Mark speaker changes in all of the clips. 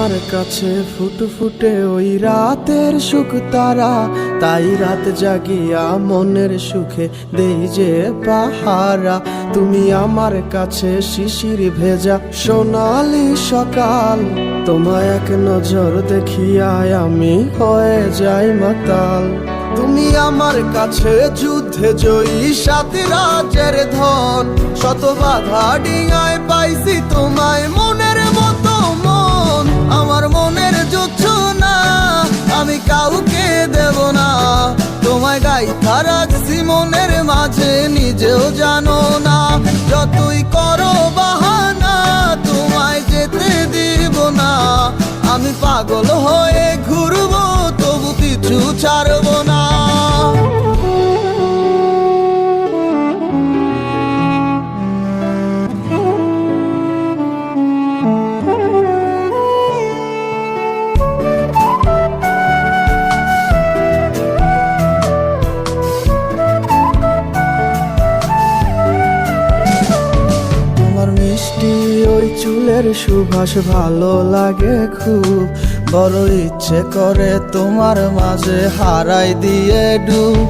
Speaker 1: আমার কাছে ফুটফুটে ওই রাতের সুখ তারা, তাই রাত জাগিয়া মনের সুখে দেই যে পাহারা। তুমি আমার কাছে শিশির ভেজা সোনালি সকাল, তোমায় এক নজর দেখিয়ায় আমি হয়ে যাই মাতাল। তুমি আমার কাছে যুদ্ধে জয়ী সাত রাজের ধন, শত বাধা ডিঙায় পাইছি তোমায় মনের মতো মন। আমার মনের যুদ্ধ না আমি কাউকে দেব না, তোমায় গাইথা রাখছি মনের মাঝে নিজেও জানো না। যতই করো বাহানা তোমায় যেতে দিব না, আমি পাগল হয়ে ঘুরবো তবু কিছু ছাড়বো না। মিষ্টি ওই চুলের সুবাস ভালো লাগে খুব, বড় ইচ্ছে করে তোমার মাঝে হারাই দিয়ে ডুব।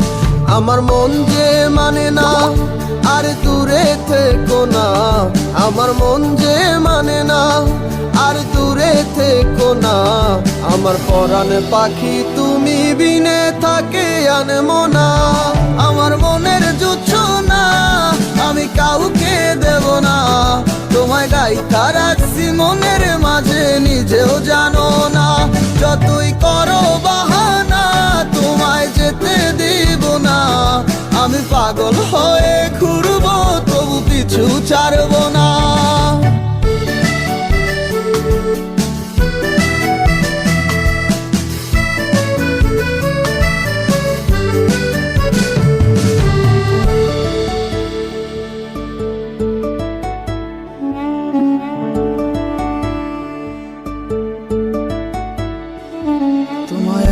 Speaker 1: আমার মন যে মানে না আর দূরে থেকো না, আমার মন যে মানে না আর দূরে থেকো না। আমার পরাণ পাখি তুমি বিনে থাকে আনমো না, আমার মনের জুচ্ছ না আমি কাউকে দেব না। তোমায় গাইথা রাখছি মনের মাঝে নিজেও জানো না, যতই করো বাহানা তোমায় যেতে দিব না। আমি পাগল হয়ে ঘুরবো তবু পিছু ছাড়বো না।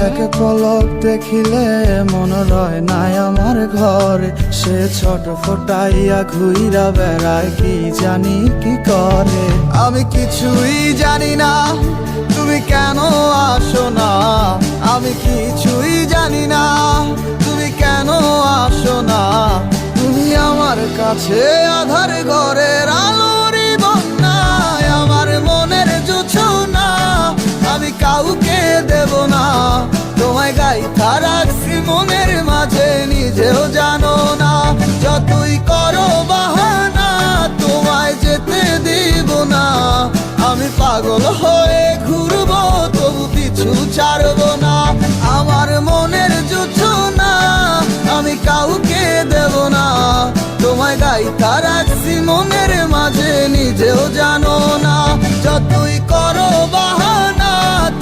Speaker 1: এক পলক দেখিলে মন রয় নাই আমার ঘরে, সে ছোট ফোটাইয়া ঘুইরা বেড়ায় কি জানি কি করে। আমি কিছুই জানি না তুমি কেন আসো না, আমি কিছুই জানি না তুমি কেন আসো না। তুমি আমার কাছে আধার ঘরের আলোরই বন্যায়, আমার মনের জুছো না আমি কাউকে দেব না। তোমায় গাইথা রাখছি মনের মাঝে নিজেও জানো না, যতই করো বাহানা তোমায় যেতে দিব না। আমি পাগল হয়ে ঘুরবো তবু পিছু ছাড়বো না। আমার মনের যুদ্ধ না আমি কাউকে দেব না, তোমায় গাইথা রাখছি মনের মাঝে নিজেও জানো না। যতই করো বাহানা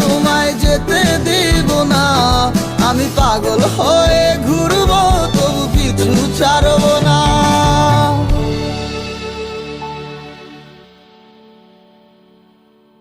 Speaker 1: তোমায় যেতে দিব না, আমি পাগল